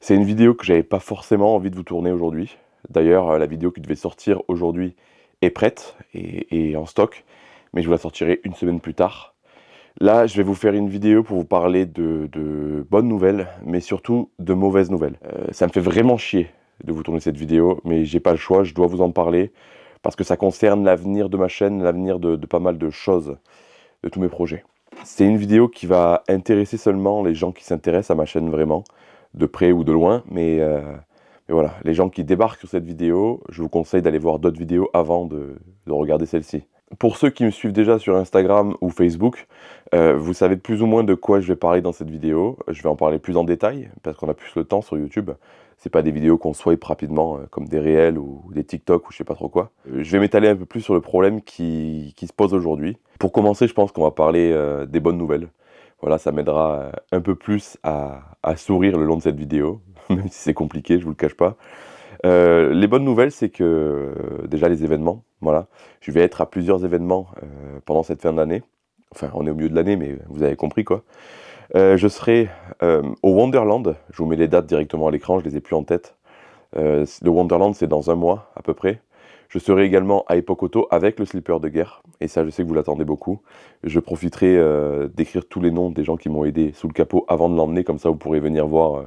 C'est une vidéo que j'avais pas forcément envie de vous tourner aujourd'hui. D'ailleurs, la vidéo qui devait sortir aujourd'hui est prête et en stock, mais je vous la sortirai une semaine plus tard. Là, je vais vous faire une vidéo pour vous parler de bonnes nouvelles, mais surtout de mauvaises nouvelles. Ça me fait vraiment chier de vous tourner cette vidéo, mais j'ai pas le choix, je dois vous en parler, parce que ça concerne l'avenir de ma chaîne, l'avenir de pas mal de choses, de tous mes projets. C'est une vidéo qui va intéresser seulement les gens qui s'intéressent à ma chaîne vraiment, de près ou de loin, mais voilà, les gens qui débarquent sur cette vidéo, je vous conseille d'aller voir d'autres vidéos avant de regarder celle-ci. Pour ceux qui me suivent déjà sur Instagram ou Facebook, vous savez plus ou moins de quoi je vais parler dans cette vidéo. Je vais en parler plus en détail, parce qu'on a plus le temps sur YouTube. C'est pas des vidéos qu'on swipe rapidement, comme des réels ou des TikTok ou je sais pas trop quoi. Je vais m'étaler un peu plus sur le problème qui se pose aujourd'hui. Pour commencer, je pense qu'on va parler des bonnes nouvelles. Voilà, ça m'aidera un peu plus à sourire le long de cette vidéo, même si c'est compliqué, je vous le cache pas. Les bonnes nouvelles, c'est que déjà les événements, voilà. Je vais être à plusieurs événements pendant cette fin d'année. Enfin, on est au milieu de l'année, mais vous avez compris quoi. Je serai au Wonderland. Je vous mets les dates directement à l'écran, je les ai plus en tête. Le Wonderland, c'est dans un mois à peu près. Je serai également à Epokoto avec le slipper de guerre. Et ça, je sais que vous l'attendez beaucoup. Je profiterai d'écrire tous les noms des gens qui m'ont aidé sous le capot avant de l'emmener. Comme ça, vous pourrez venir voir,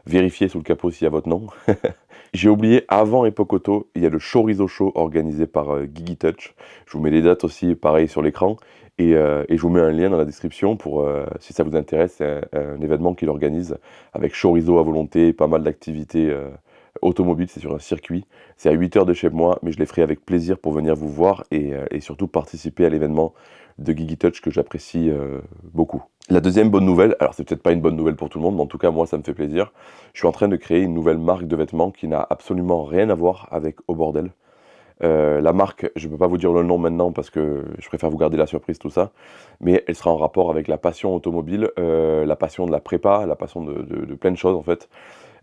vérifier sous le capot s'il y a votre nom. J'ai oublié, avant Epokoto, il y a le Chorizo Show organisé par Gigi Touch. Je vous mets les dates aussi, pareil, sur l'écran. Et je vous mets un lien dans la description pour, si ça vous intéresse, c'est un événement qu'il organise avec chorizo à volonté, pas mal d'activités automobiles, c'est sur un circuit. C'est à 8 heures de chez moi, mais je les ferai avec plaisir pour venir vous voir et surtout participer à l'événement de Gigi Touch que j'apprécie beaucoup. La deuxième bonne nouvelle, alors c'est peut-être pas une bonne nouvelle pour tout le monde, mais en tout cas moi ça me fait plaisir. Je suis en train de créer une nouvelle marque de vêtements qui n'a absolument rien à voir avec Au Bordel. La marque, je ne peux pas vous dire le nom maintenant parce que je préfère vous garder la surprise, tout ça, mais elle sera en rapport avec la passion automobile, la passion de la prépa, la passion de plein de choses en fait.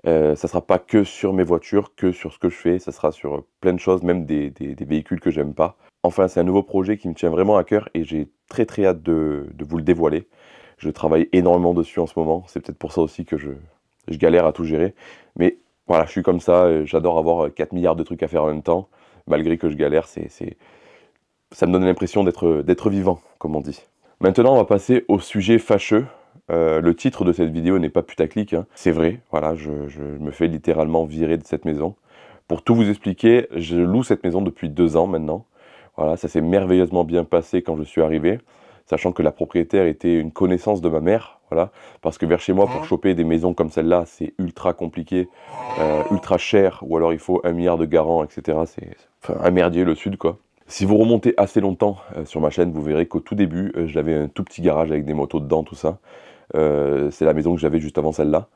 Ça ne sera pas que sur mes voitures, que sur ce que je fais, ça sera sur plein de choses, même des véhicules que j'aime pas. Enfin, c'est un nouveau projet qui me tient vraiment à cœur et j'ai très hâte de vous le dévoiler. Je travaille énormément dessus en ce moment, c'est peut-être pour ça aussi que je galère à tout gérer. Mais voilà, je suis comme ça, j'adore avoir 4 milliards de trucs à faire en même temps. Malgré que je galère, ça me donne l'impression d'être vivant, comme on dit. Maintenant, on va passer au sujet fâcheux. Le titre de cette vidéo n'est pas putaclic, hein. C'est vrai, voilà, je me fais littéralement virer de cette maison. Pour tout vous expliquer, je loue cette maison depuis 2 ans maintenant. Voilà, ça s'est merveilleusement bien passé quand je suis arrivé, sachant que la propriétaire était une connaissance de ma mère, voilà, parce que vers chez moi, pour choper des maisons comme celle-là, c'est ultra compliqué, ultra cher, ou alors il faut 1 milliard de garants, etc. C'est enfin, un merdier, le sud, quoi. Si vous remontez assez longtemps sur ma chaîne, vous verrez qu'au tout début, j'avais un tout petit garage avec des motos dedans, tout ça. C'est la maison que j'avais juste avant celle-là.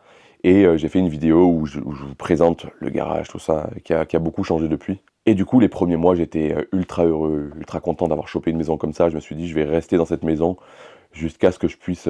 Et j'ai fait une vidéo où je vous présente le garage, tout ça, qui a beaucoup changé depuis. Et du coup, les premiers mois, j'étais ultra heureux, ultra content d'avoir chopé une maison comme ça. Je me suis dit, je vais rester dans cette maison jusqu'à ce que je puisse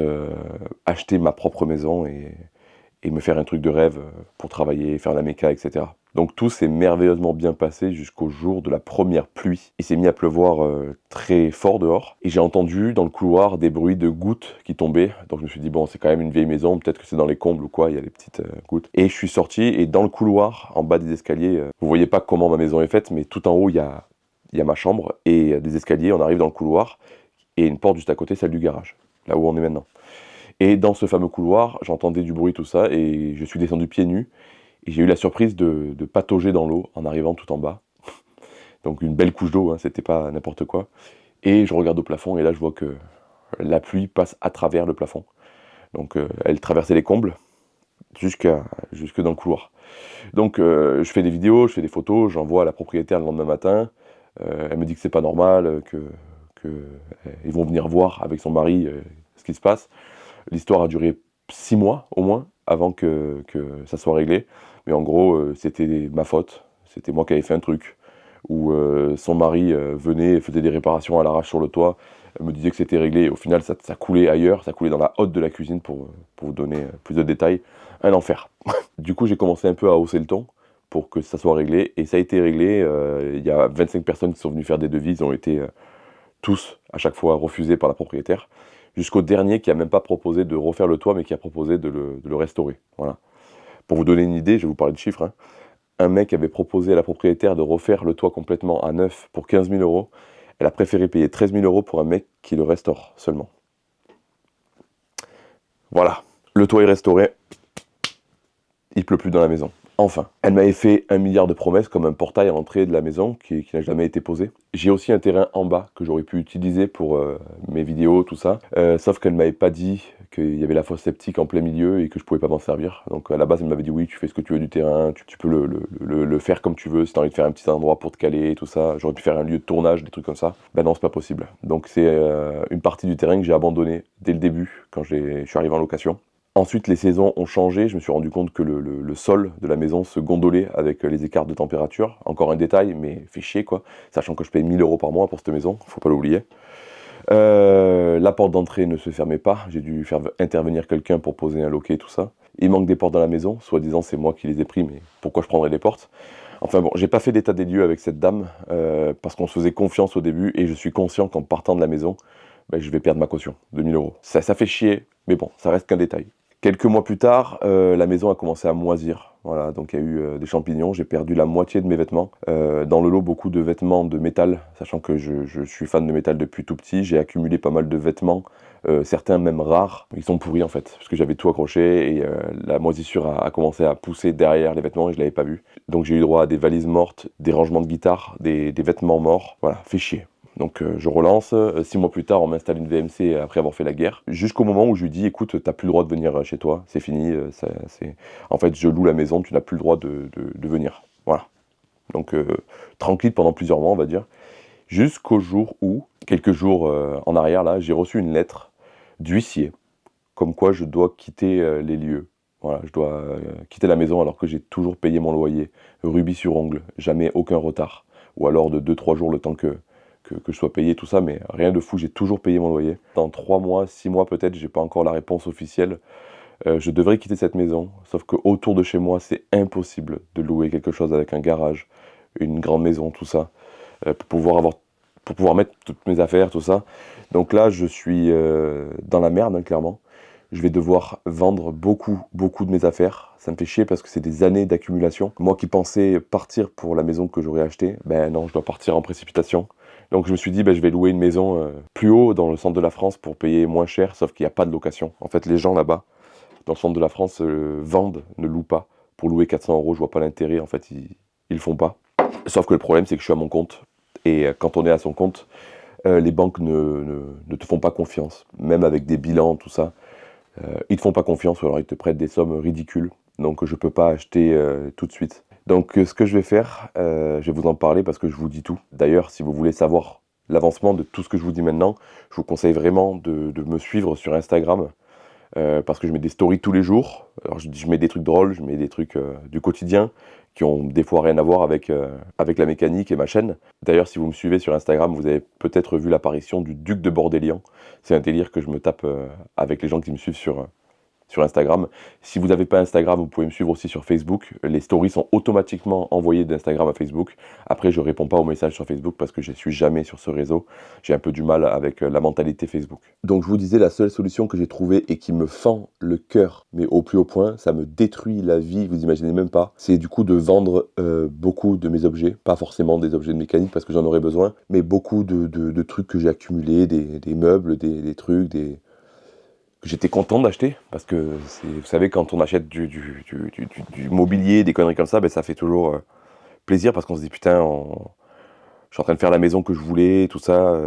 acheter ma propre maison et me faire un truc de rêve pour travailler, faire la méca, etc. Donc tout s'est merveilleusement bien passé jusqu'au jour de la première pluie. Il s'est mis à pleuvoir très fort dehors et j'ai entendu dans le couloir des bruits de gouttes qui tombaient. Donc je me suis dit bon, c'est quand même une vieille maison, peut-être que c'est dans les combles ou quoi, il y a des petites gouttes. Et je suis sorti et dans le couloir, en bas des escaliers, vous voyez pas comment ma maison est faite, mais tout en haut il y a ma chambre et des escaliers, on arrive dans le couloir et une porte juste à côté, celle du garage, là où on est maintenant. Et dans ce fameux couloir, j'entendais du bruit, tout ça, et je suis descendu pieds nus. Et j'ai eu la surprise de patauger dans l'eau en arrivant tout en bas. Donc une belle couche d'eau, hein, c'était pas n'importe quoi. Et je regarde au plafond, et là je vois que la pluie passe à travers le plafond. Donc elle traversait les combles jusque dans le couloir. Donc je fais des vidéos, je fais des photos, j'envoie à la propriétaire le lendemain matin. Elle me dit que c'est pas normal, ils vont venir voir avec son mari ce qui se passe. L'histoire a duré 6 mois au moins avant que ça soit réglé. Mais en gros, c'était ma faute. C'était moi qui avais fait un truc où son mari venait et faisait des réparations à l'arrache sur le toit. Elle me disait que c'était réglé. Au final, ça coulait ailleurs. Ça coulait dans la hotte de la cuisine pour vous donner plus de détails. Un enfer. Du coup, j'ai commencé un peu à hausser le ton pour que ça soit réglé. Et ça a été réglé. Il y a 25 personnes qui sont venues faire des devis. Ils ont été tous, à chaque fois, refusés par la propriétaire. Jusqu'au dernier qui a même pas proposé de refaire le toit, mais qui a proposé de le restaurer. Voilà. Pour vous donner une idée, je vais vous parler de chiffres, hein. Un mec avait proposé à la propriétaire de refaire le toit complètement à neuf pour 15 000 euros. Elle a préféré payer 13 000 euros pour un mec qui le restaure seulement. Voilà, le toit est restauré, il pleut plus dans la maison. Enfin, elle m'avait fait 1 milliard de promesses comme un portail à l'entrée de la maison qui n'a jamais été posé. J'ai aussi un terrain en bas que j'aurais pu utiliser pour mes vidéos, tout ça. Sauf qu'elle m'avait pas dit qu'il y avait la fosse septique en plein milieu et que je pouvais pas m'en servir. Donc à la base, elle m'avait dit oui, tu fais ce que tu veux du terrain, tu peux le faire comme tu veux, si tu as envie de faire un petit endroit pour te caler, tout ça. J'aurais pu faire un lieu de tournage, des trucs comme ça. Ben non, c'est pas possible. Donc c'est une partie du terrain que j'ai abandonné dès le début quand je suis arrivé en location. Ensuite, les saisons ont changé. Je me suis rendu compte que le sol de la maison se gondolait avec les écarts de température. Encore un détail, mais fait chier quoi. Sachant que je paye 1 000 euros par mois pour cette maison, faut pas l'oublier. La porte d'entrée ne se fermait pas. J'ai dû faire intervenir quelqu'un pour poser un loquet, tout ça. Il manque des portes dans la maison. Soi-disant, c'est moi qui les ai pris, mais pourquoi je prendrais des portes? Enfin bon, j'ai pas fait d'état des lieux avec cette dame parce qu'on se faisait confiance au début et je suis conscient qu'en partant de la maison, ben, je vais perdre ma caution de 1 000 euros. Ça fait chier, mais bon, ça reste qu'un détail. Quelques mois plus tard, la maison a commencé à moisir. Voilà, donc il y a eu des champignons, j'ai perdu la moitié de mes vêtements. Dans le lot, beaucoup de vêtements de métal, sachant que je suis fan de métal depuis tout petit. J'ai accumulé pas mal de vêtements, certains même rares. Ils sont pourris en fait, parce que j'avais tout accroché et la moisissure a commencé à pousser derrière les vêtements et je l'avais pas vu. Donc j'ai eu droit à des valises mortes, des rangements de guitare, des vêtements morts. Voilà, fait chier. Donc je relance, 6 mois plus tard on m'installe une VMC après avoir fait la guerre, jusqu'au moment où je lui dis écoute t'as plus le droit de venir chez toi, c'est fini, en fait je loue la maison, tu n'as plus le droit de venir, voilà. Donc tranquille pendant plusieurs mois on va dire, jusqu'au jour où, quelques jours en arrière là, j'ai reçu une lettre d'huissier, comme quoi je dois quitter les lieux. Voilà, je dois quitter la maison alors que j'ai toujours payé mon loyer, rubis sur ongle, jamais aucun retard, ou alors de 2-3 jours le temps que je sois payé, tout ça, mais rien de fou, j'ai toujours payé mon loyer. Dans 3 mois, 6 mois peut-être, j'ai pas encore la réponse officielle. Je devrais quitter cette maison, sauf que autour de chez moi, c'est impossible de louer quelque chose avec un garage, une grande maison, tout ça, pour pouvoir mettre toutes mes affaires, tout ça. Donc là, je suis dans la merde, hein, clairement. Je vais devoir vendre beaucoup de mes affaires. Ça me fait chier parce que c'est des années d'accumulation. Moi qui pensais partir pour la maison que j'aurais achetée, ben non, je dois partir en précipitation. Donc je me suis dit, ben, je vais louer une maison plus haut dans le centre de la France pour payer moins cher, sauf qu'il n'y a pas de location. En fait, les gens là-bas, dans le centre de la France, vendent, ne louent pas. Pour louer 400 euros, je vois pas l'intérêt, en fait, ils le font pas. Sauf que le problème, c'est que je suis à mon compte. Et quand on est à son compte, les banques ne te font pas confiance. Même avec des bilans, tout ça, ils te font pas confiance ou alors ils te prêtent des sommes ridicules. Donc je peux pas acheter tout de suite. Donc ce que je vais faire, je vais vous en parler parce que je vous dis tout. D'ailleurs, si vous voulez savoir l'avancement de tout ce que je vous dis maintenant, je vous conseille vraiment de me suivre sur Instagram parce que je mets des stories tous les jours. Alors je mets des trucs drôles, je mets des trucs du quotidien qui ont des fois rien à voir avec la mécanique et ma chaîne. D'ailleurs, si vous me suivez sur Instagram, vous avez peut-être vu l'apparition du Duc de Bordélian. C'est un délire que je me tape avec les gens qui me suivent sur Instagram. Si vous n'avez pas Instagram, vous pouvez me suivre aussi sur Facebook. Les stories sont automatiquement envoyées d'Instagram à Facebook. Après, je ne réponds pas aux messages sur Facebook parce que je ne suis jamais sur ce réseau. J'ai un peu du mal avec la mentalité Facebook. Donc je vous disais, la seule solution que j'ai trouvée et qui me fend le cœur, mais au plus haut point, ça me détruit la vie, vous imaginez même pas, c'est du coup de vendre beaucoup de mes objets, pas forcément des objets de mécanique parce que j'en aurais besoin, mais beaucoup de trucs que j'ai accumulés, des meubles, des trucs, que j'étais content d'acheter, parce que vous savez, quand on achète du mobilier, des conneries comme ça, ben, ça fait toujours plaisir, parce qu'on se dit, putain, je suis en train de faire la maison que je voulais, tout ça,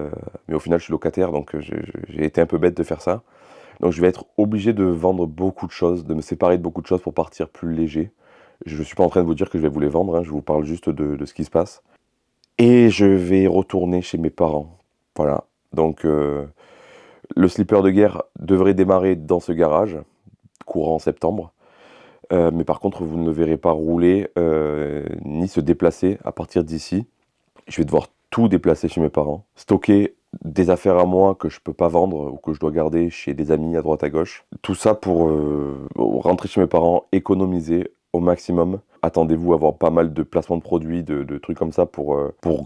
mais au final, je suis locataire, donc j'ai été un peu bête de faire ça. Donc je vais être obligé de vendre beaucoup de choses, de me séparer de beaucoup de choses pour partir plus léger. Je ne suis pas en train de vous dire que je vais vous les vendre, hein, je vous parle juste de ce qui se passe. Et je vais retourner chez mes parents, voilà. Donc le slipper de guerre devrait démarrer dans ce garage, courant septembre. Mais par contre, vous ne le verrez pas rouler ni se déplacer à partir d'ici. Je vais devoir tout déplacer chez mes parents, stocker des affaires à moi que je peux pas vendre ou que je dois garder chez des amis à droite à gauche. Tout ça pour rentrer chez mes parents, économiser au maximum. Attendez-vous à avoir pas mal de placements de produits, de trucs comme ça pour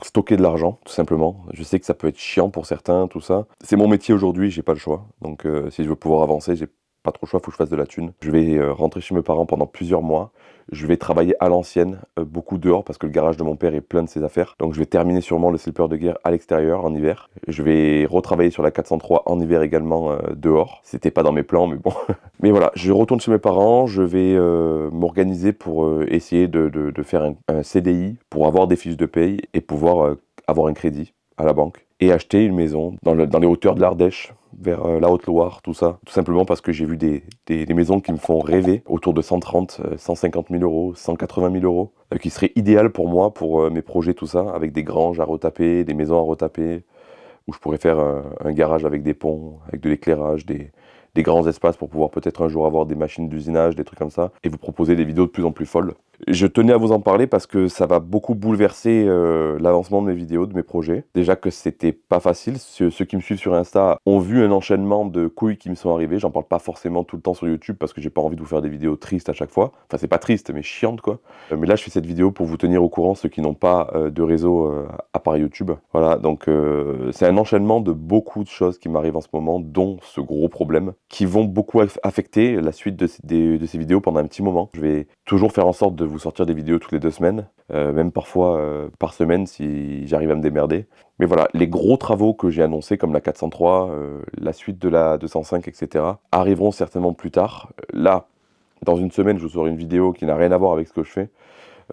stocker de l'argent, tout simplement. Je sais que ça peut être chiant pour certains, tout ça. C'est mon métier aujourd'hui, j'ai pas le choix. Donc si je veux pouvoir avancer, j'ai pas trop le choix, il faut que je fasse de la thune. Je vais rentrer chez mes parents pendant plusieurs mois. Je vais travailler à l'ancienne, beaucoup dehors parce que le garage de mon père est plein de ses affaires. Donc je vais terminer sûrement le slipper de guerre à l'extérieur en hiver. Je vais retravailler sur la 403 en hiver également dehors. C'était pas dans mes plans, mais bon. Mais voilà, je retourne chez mes parents, je vais m'organiser pour essayer de faire un CDI pour avoir des fiches de paye et pouvoir avoir un crédit à la banque et acheter une maison dans les hauteurs de l'Ardèche, vers la Haute-Loire, tout ça. Tout simplement parce que j'ai vu des maisons qui me font rêver, autour de 130, 150 000 euros, 180 000 euros, qui seraient idéales pour moi, pour mes projets, tout ça, avec des granges à retaper, des maisons à retaper, où je pourrais faire un garage avec des ponts, avec de l'éclairage, des grands espaces pour pouvoir peut-être un jour avoir des machines d'usinage, des trucs comme ça, et vous proposer des vidéos de plus en plus folles. Je tenais à vous en parler parce que ça va beaucoup bouleverser l'avancement de mes vidéos, de mes projets. Déjà que c'était pas facile, ceux qui me suivent sur Insta ont vu un enchaînement de couilles qui me sont arrivées. J'en parle pas forcément tout le temps sur YouTube parce que j'ai pas envie de vous faire des vidéos tristes à chaque fois. Enfin, c'est pas triste, mais chiante quoi. Mais là, je fais cette vidéo pour vous tenir au courant, ceux qui n'ont pas de réseau à part YouTube. Voilà, donc c'est un enchaînement de beaucoup de choses qui m'arrivent en ce moment, dont ce gros problème, qui vont beaucoup affecter la suite de ces vidéos pendant un petit moment. Je vais toujours faire en sorte de vous sortir des vidéos toutes les 2 semaines, même parfois par semaine si j'arrive à me démerder. Mais voilà, les gros travaux que j'ai annoncés, comme la 403, la suite de la 205, etc., arriveront certainement plus tard. Là, dans une semaine, je vous aurai une vidéo qui n'a rien à voir avec ce que je fais.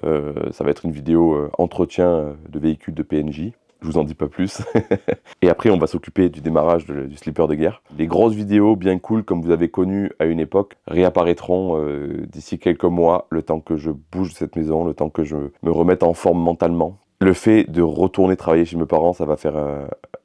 Ça va être une vidéo entretien de véhicule de PNJ. Je vous en dis pas plus. Et après, on va s'occuper du démarrage du slipper de guerre. Les grosses vidéos bien cool, comme vous avez connu à une époque, réapparaîtront d'ici quelques mois, le temps que je bouge de cette maison, le temps que je me remette en forme mentalement. Le fait de retourner travailler chez mes parents, ça va faire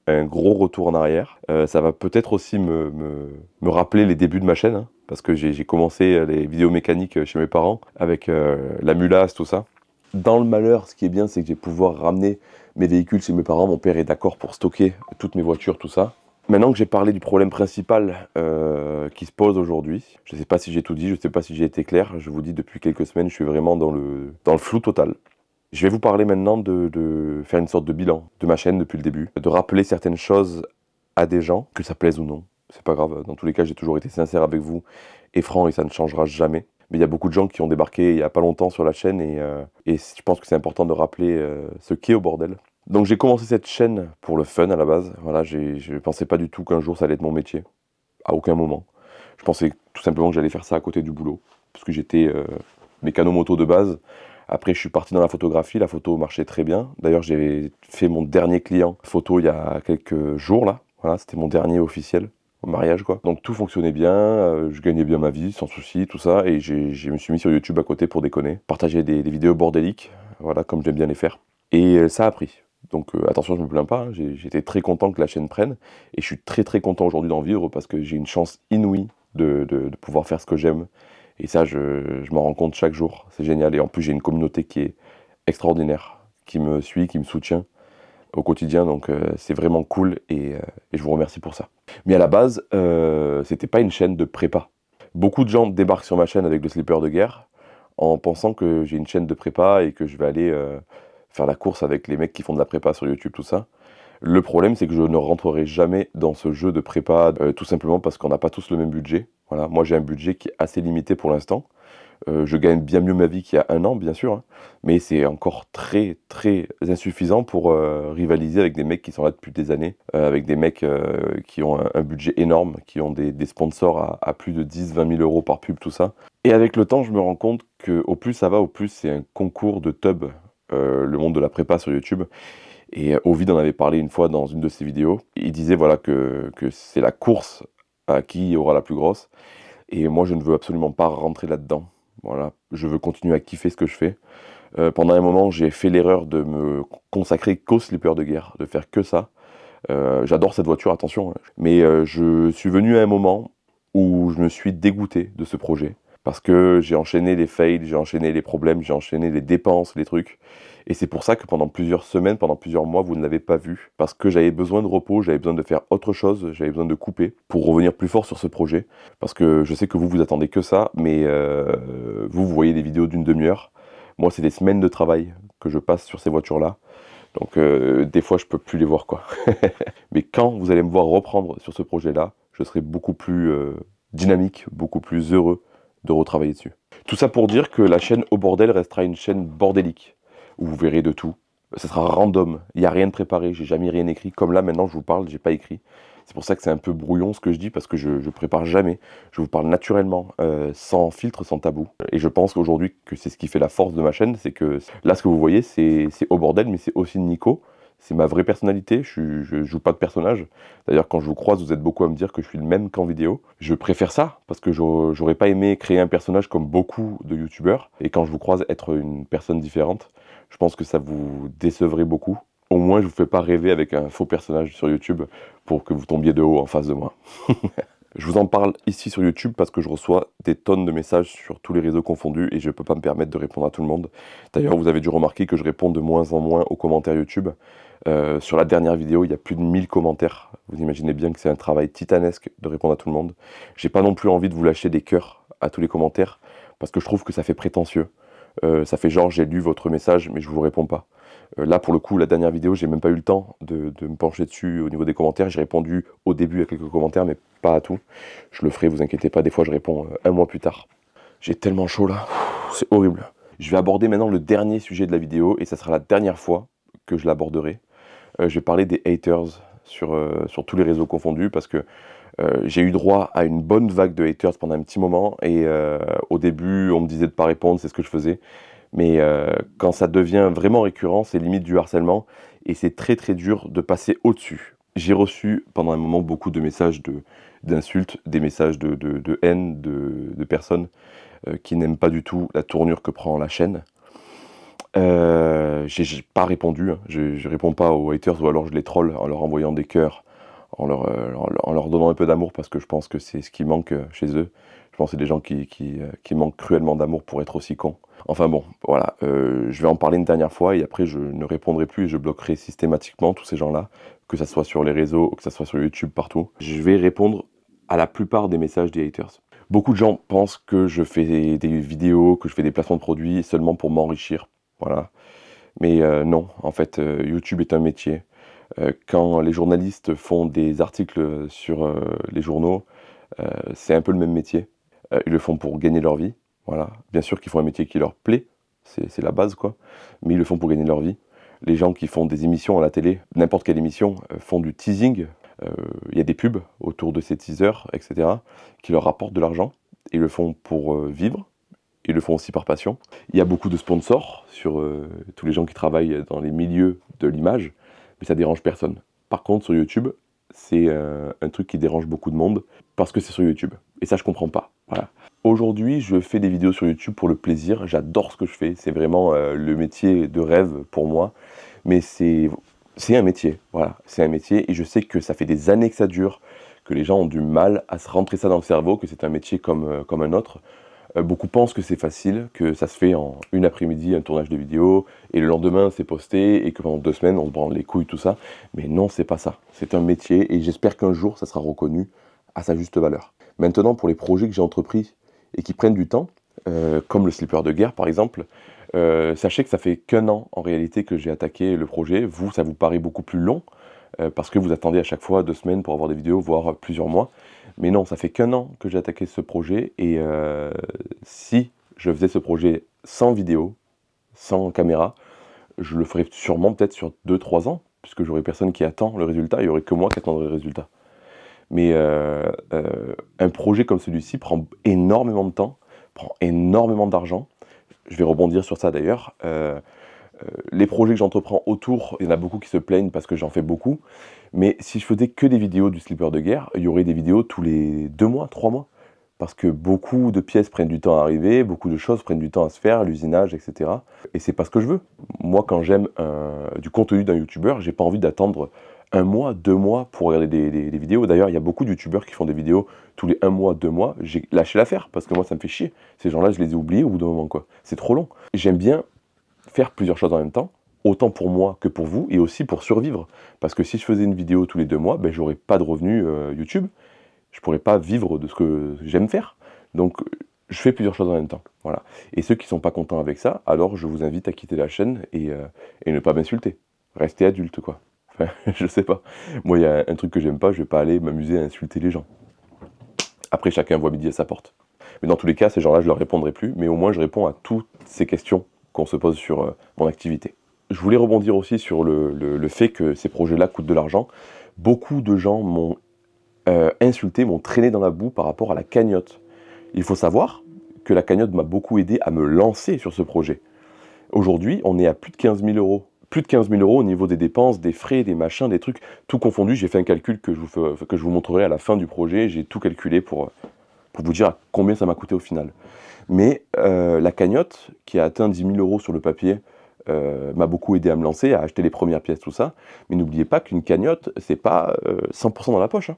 un gros retour en arrière. Ça va peut-être aussi me rappeler les débuts de ma chaîne, hein, parce que j'ai commencé les vidéos mécaniques chez mes parents, avec la mulasse, tout ça. Dans le malheur, ce qui est bien, c'est que je vais pouvoir ramener mes véhicules chez mes parents. Mon père est d'accord pour stocker toutes mes voitures, tout ça. Maintenant que j'ai parlé du problème principal qui se pose aujourd'hui, je ne sais pas si j'ai tout dit, je ne sais pas si j'ai été clair. Je vous dis, depuis quelques semaines, je suis vraiment dans le flou total. Je vais vous parler maintenant de faire une sorte de bilan de ma chaîne depuis le début, de rappeler certaines choses à des gens, que ça plaise ou non. C'est pas grave, dans tous les cas, j'ai toujours été sincère avec vous et franc, et ça ne changera jamais. Mais il y a beaucoup de gens qui ont débarqué il n'y a pas longtemps sur la chaîne et je pense que c'est important de rappeler ce qu'est au bordel. Donc j'ai commencé cette chaîne pour le fun à la base. Voilà, je ne pensais pas du tout qu'un jour ça allait être mon métier. À aucun moment. Je pensais tout simplement que j'allais faire ça à côté du boulot. Parce que j'étais mécano-moto de base. Après, je suis parti dans la photographie. La photo marchait très bien. D'ailleurs, j'ai fait mon dernier client photo il y a quelques jours là. Voilà, c'était mon dernier officiel. Au mariage quoi. Donc tout fonctionnait bien, je gagnais bien ma vie sans souci, tout ça, et je me suis mis sur YouTube à côté pour déconner, partager des vidéos bordéliques, voilà, comme j'aime bien les faire. Et ça a pris. Donc attention, je me plains pas, hein, j'étais très content que la chaîne prenne, et je suis très très content aujourd'hui d'en vivre parce que j'ai une chance inouïe de pouvoir faire ce que j'aime. Et ça, je m'en rends compte chaque jour, c'est génial. Et en plus, j'ai une communauté qui est extraordinaire, qui me suit, qui me soutient au quotidien, donc c'est vraiment cool et je vous remercie pour ça. Mais à la base, c'était pas une chaîne de prépa. Beaucoup de gens débarquent sur ma chaîne avec le slipper de guerre en pensant que j'ai une chaîne de prépa et que je vais aller faire la course avec les mecs qui font de la prépa sur YouTube, tout ça. Le problème, c'est que je ne rentrerai jamais dans ce jeu de prépa, tout simplement parce qu'on n'a pas tous le même budget. Voilà, moi j'ai un budget qui est assez limité pour l'instant. Je gagne bien mieux ma vie qu'il y a 1 an, bien sûr, hein, mais c'est encore très très insuffisant pour rivaliser avec des mecs qui sont là depuis des années, avec des mecs qui ont un budget énorme, qui ont des sponsors à plus de 10-20 000 euros par pub, tout ça. Et avec le temps, je me rends compte qu'au plus ça va, au plus c'est un concours de tub, le monde de la prépa sur YouTube. Et Ovid en avait parlé une fois dans une de ses vidéos. Il disait voilà que c'est la course à qui aura la plus grosse. Et moi, je ne veux absolument pas rentrer là-dedans. Voilà, je veux continuer à kiffer ce que je fais. Pendant un moment, j'ai fait l'erreur de me consacrer qu'au slipper de guerre, de faire que ça. J'adore cette voiture, attention. Hein. Mais je suis venu à un moment où je me suis dégoûté de ce projet. Parce que j'ai enchaîné les fails, j'ai enchaîné les problèmes, j'ai enchaîné les dépenses, les trucs. Et c'est pour ça que pendant plusieurs semaines, pendant plusieurs mois, vous ne l'avez pas vu. Parce que j'avais besoin de repos, j'avais besoin de faire autre chose, j'avais besoin de couper pour revenir plus fort sur ce projet. Parce que je sais que vous attendez que ça, mais vous voyez des vidéos d'une demi-heure. Moi, c'est des semaines de travail que je passe sur ces voitures-là. Donc des fois, je peux plus les voir, quoi. Mais quand vous allez me voir reprendre sur ce projet-là, je serai beaucoup plus dynamique, beaucoup plus heureux de retravailler dessus. Tout ça pour dire que la chaîne Au Bordel restera une chaîne bordélique, où vous verrez de tout. Ça sera random, il n'y a rien de préparé, j'ai jamais rien écrit. Comme là, maintenant, je vous parle, j'ai pas écrit. C'est pour ça que c'est un peu brouillon ce que je dis, parce que je prépare jamais. Je vous parle naturellement, sans filtre, sans tabou. Et je pense qu'aujourd'hui, que c'est ce qui fait la force de ma chaîne, c'est que là, ce que vous voyez, c'est Au Bordel, mais c'est aussi Nico. C'est ma vraie personnalité, je joue pas de personnage. D'ailleurs, quand je vous croise, vous êtes beaucoup à me dire que je suis le même qu'en vidéo. Je préfère ça, parce que j'aurais pas aimé créer un personnage comme beaucoup de youtubeurs. Et quand je vous croise être une personne différente, je pense que ça vous décevrait beaucoup. Au moins, je vous fais pas rêver avec un faux personnage sur YouTube pour que vous tombiez de haut en face de moi. Je vous en parle ici sur YouTube parce que je reçois des tonnes de messages sur tous les réseaux confondus et je ne peux pas me permettre de répondre à tout le monde. D'ailleurs, vous avez dû remarquer que je réponds de moins en moins aux commentaires YouTube. Sur la dernière vidéo, il y a plus de 1000 commentaires. Vous imaginez bien que c'est un travail titanesque de répondre à tout le monde. J'ai pas non plus envie de vous lâcher des cœurs à tous les commentaires parce que je trouve que ça fait prétentieux. Ça fait genre j'ai lu votre message mais je vous réponds pas. Là pour le coup la dernière vidéo j'ai même pas eu le temps de me pencher dessus au niveau des commentaires. J'ai répondu au début à quelques commentaires mais pas à tout. Je le ferai, vous inquiétez pas, des fois je réponds un mois plus tard. J'ai tellement chaud là, c'est horrible. Je vais aborder maintenant le dernier sujet de la vidéo et ça sera la dernière fois que je l'aborderai. Je vais parler des haters sur tous les réseaux confondus parce que j'ai eu droit à une bonne vague de haters pendant un petit moment et au début on me disait de pas répondre, c'est ce que je faisais. Mais quand ça devient vraiment récurrent, c'est limite du harcèlement et c'est très très dur de passer au-dessus. J'ai reçu pendant un moment beaucoup de messages d'insultes, des messages de haine de personnes qui n'aiment pas du tout la tournure que prend la chaîne. J'ai pas répondu, hein. Je réponds pas aux haters ou alors je les troll en leur envoyant des cœurs, en leur donnant un peu d'amour parce que je pense que c'est ce qui manque chez eux. Je pense que c'est des gens qui manquent cruellement d'amour pour être aussi cons. Enfin bon, voilà, je vais en parler une dernière fois et après je ne répondrai plus et je bloquerai systématiquement tous ces gens-là, que ça soit sur les réseaux, que ça soit sur YouTube, partout. Je vais répondre à la plupart des messages des haters. Beaucoup de gens pensent que je fais des vidéos, que je fais des placements de produits seulement pour m'enrichir, voilà. Mais non, en fait, YouTube est un métier. Quand les journalistes font des articles sur les journaux, c'est un peu le même métier. Ils le font pour gagner leur vie, voilà. Bien sûr qu'ils font un métier qui leur plaît, c'est la base quoi, mais ils le font pour gagner leur vie. Les gens qui font des émissions à la télé, n'importe quelle émission, font du teasing. Il y a des pubs autour de ces teasers, etc., qui leur rapportent de l'argent. Ils le font pour vivre. Ils le font aussi par passion. Il y a beaucoup de sponsors sur tous les gens qui travaillent dans les milieux de l'image, mais ça dérange personne. Par contre, sur YouTube, c'est un truc qui dérange beaucoup de monde, parce que c'est sur YouTube. Et ça, je comprends pas. Voilà. Aujourd'hui, je fais des vidéos sur YouTube pour le plaisir. J'adore ce que je fais. C'est vraiment le métier de rêve pour moi. Mais c'est un métier. Voilà, c'est un métier. Et je sais que ça fait des années que ça dure, que les gens ont du mal à se rentrer ça dans le cerveau, que c'est un métier comme un autre. Beaucoup pensent que c'est facile, que ça se fait en une après-midi, un tournage de vidéo, et le lendemain c'est posté, et que pendant 2 semaines on se branle les couilles, tout ça. Mais non, c'est pas ça. C'est un métier, et j'espère qu'un jour ça sera reconnu à sa juste valeur. Maintenant, pour les projets que j'ai entrepris et qui prennent du temps, comme le slipper de guerre par exemple, sachez que ça fait qu'1 an en réalité que j'ai attaqué le projet. Vous, ça vous paraît beaucoup plus long, parce que vous attendez à chaque fois 2 semaines pour avoir des vidéos, voire plusieurs mois. Mais non, ça fait qu'1 an que j'ai attaqué ce projet et si je faisais ce projet sans vidéo, sans caméra, je le ferais sûrement peut-être sur 2-3 ans, puisque j'aurais personne qui attend le résultat, il n'y aurait que moi qui attendrais le résultat. Mais un projet comme celui-ci prend énormément de temps, prend énormément d'argent. Je vais rebondir sur ça d'ailleurs. Les projets que j'entreprends autour, il y en a beaucoup qui se plaignent parce que j'en fais beaucoup. Mais si je faisais que des vidéos du slipper de guerre, il y aurait des vidéos tous les 2 mois, 3 mois. Parce que beaucoup de pièces prennent du temps à arriver, beaucoup de choses prennent du temps à se faire, l'usinage, etc. Et c'est pas ce que je veux. Moi, quand j'aime du contenu d'un youtubeur, j'ai pas envie d'attendre 1 mois, 2 mois pour regarder des vidéos. D'ailleurs, il y a beaucoup de youtubeurs qui font des vidéos tous les 1 mois, 2 mois. J'ai lâché l'affaire parce que moi, ça me fait chier. Ces gens-là, je les ai oubliés au bout d'un moment, quoi. C'est trop long. J'aime bien faire plusieurs choses en même temps, autant pour moi que pour vous, et aussi pour survivre. Parce que si je faisais une vidéo tous les 2 mois, ben, j'aurais pas de revenus YouTube. Je pourrais pas vivre de ce que j'aime faire. Donc, je fais plusieurs choses en même temps. Voilà. Et ceux qui sont pas contents avec ça, alors je vous invite à quitter la chaîne et ne pas m'insulter. Restez adulte, quoi. Enfin, je sais pas. Moi, il y a un truc que j'aime pas, je vais pas aller m'amuser à insulter les gens. Après, chacun voit midi à sa porte. Mais dans tous les cas, ces gens-là, je leur répondrai plus, mais au moins je réponds à toutes ces questions qu'on se pose sur mon activité. Je voulais rebondir aussi sur le fait que ces projets-là coûtent de l'argent. Beaucoup de gens m'ont insulté, m'ont traîné dans la boue par rapport à la cagnotte. Il faut savoir que la cagnotte m'a beaucoup aidé à me lancer sur ce projet. Aujourd'hui, on est à plus de 15 000 euros. Plus de 15 000 euros au niveau des dépenses, des frais, des machins, des trucs, tout confondu. J'ai fait un calcul que je vous montrerai à la fin du projet. J'ai tout calculé pour vous dire à combien ça m'a coûté au final. Mais la cagnotte, qui a atteint 10 000 euros sur le papier, m'a beaucoup aidé à me lancer, à acheter les premières pièces, tout ça. Mais n'oubliez pas qu'une cagnotte, c'est pas 100% dans la poche, hein.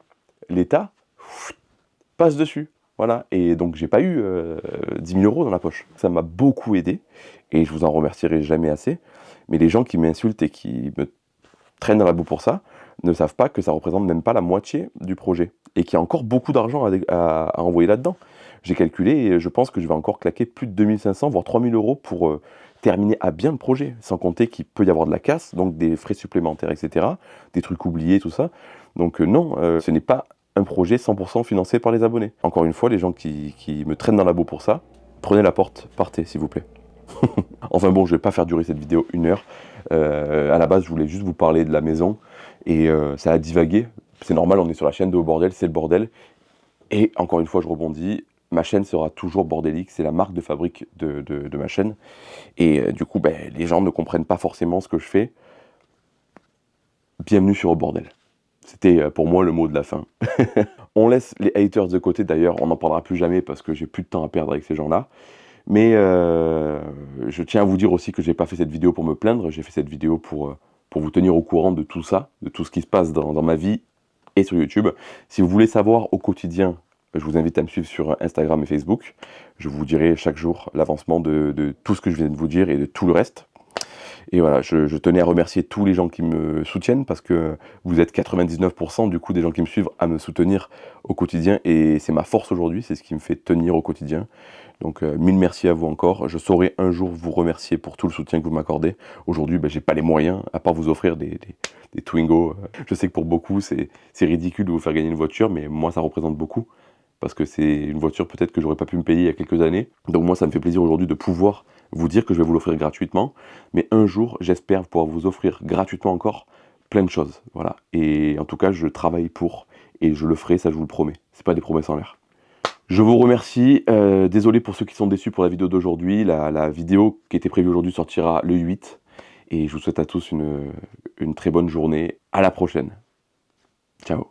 L'État passe dessus. Voilà, et donc j'ai pas eu 10 000 euros dans la poche. Ça m'a beaucoup aidé, et je vous en remercierai jamais assez. Mais les gens qui m'insultent et qui me traînent dans la boue pour ça, ne savent pas que ça représente même pas la moitié du projet. Et qu'il y a encore beaucoup d'argent à envoyer là-dedans. J'ai calculé, et je pense que je vais encore claquer plus de 2500, voire 3000 euros pour terminer à bien le projet. Sans compter qu'il peut y avoir de la casse, donc des frais supplémentaires, etc. Des trucs oubliés, tout ça. Donc non, ce n'est pas un projet 100% financé par les abonnés. Encore une fois, les gens qui me traînent dans la boue pour ça, prenez la porte, partez s'il vous plaît. Enfin bon, je vais pas faire durer cette vidéo 1 heure. À la base, je voulais juste vous parler de la maison, et ça a divagué. C'est normal, on est sur la chaîne de Au Bordel, c'est le bordel. Et encore une fois, je rebondis, ma chaîne sera toujours bordélique, c'est la marque de fabrique de ma chaîne. Et du coup, ben, les gens ne comprennent pas forcément ce que je fais. Bienvenue sur Au Bordel. C'était pour moi le mot de la fin. On laisse les haters de côté d'ailleurs, on n'en parlera plus jamais parce que j'ai plus de temps à perdre avec ces gens-là. Mais je tiens à vous dire aussi que j'ai pas fait cette vidéo pour me plaindre, j'ai fait cette vidéo pour vous tenir au courant de tout ça, de tout ce qui se passe dans ma vie et sur YouTube. Si vous voulez savoir au quotidien, je vous invite à me suivre sur Instagram et Facebook. Je vous dirai chaque jour l'avancement de tout ce que je viens de vous dire et de tout le reste. Et voilà, je tenais à remercier tous les gens qui me soutiennent, parce que vous êtes 99% du coup des gens qui me suivent à me soutenir au quotidien, et c'est ma force aujourd'hui, c'est ce qui me fait tenir au quotidien. Donc mille merci à vous encore, je saurai un jour vous remercier pour tout le soutien que vous m'accordez. Aujourd'hui, ben, j'ai pas les moyens, à part vous offrir des Twingo. Je sais que pour beaucoup c'est ridicule de vous faire gagner une voiture, mais moi ça représente beaucoup, parce que c'est une voiture peut-être que j'aurais pas pu me payer il y a quelques années. Donc moi ça me fait plaisir aujourd'hui de pouvoir vous dire que je vais vous l'offrir gratuitement, mais un jour j'espère pouvoir vous offrir gratuitement encore plein de choses, voilà. Et en tout cas je travaille pour, et je le ferai, ça je vous le promets, c'est pas des promesses en l'air. Je vous remercie, désolé pour ceux qui sont déçus pour la vidéo d'aujourd'hui, la vidéo qui était prévue aujourd'hui sortira le 8, et je vous souhaite à tous une très bonne journée, à la prochaine, ciao.